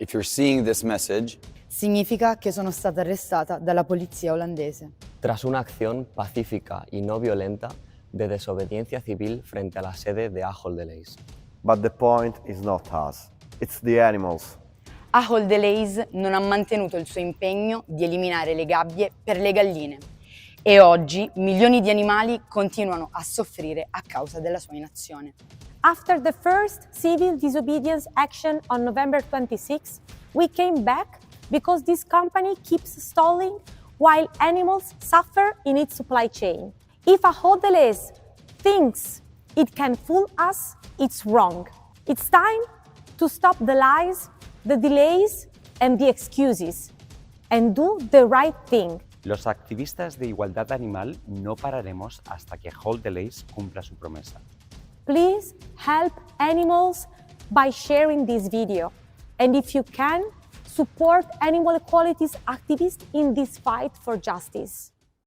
If you're seeing this message, significa che sono stata arrestata dalla polizia olandese. Tras una acción pacífica y no violenta de desobediencia civil frente a la sede de Ahold Delhaize. But the point is not us, it's the animals. Ahold Delhaize non ha mantenuto il suo impegno di eliminare le gabbie per le galline e oggi milioni di animali continuano a soffrire a causa della sua inazione. After the first civil disobedience action on November 26, we came back because this company keeps stalling while animals suffer in its supply chain. If Ahold Delhaize thinks it can fool us, it's wrong. It's time to stop the lies, the delays and the excuses and do the right thing. Los activistas de igualdad animal no pararemos hasta que Ahold Delhaize cumpla su promesa. Please help animals by sharing this video. And if you can, support animal equality activists in this fight for justice.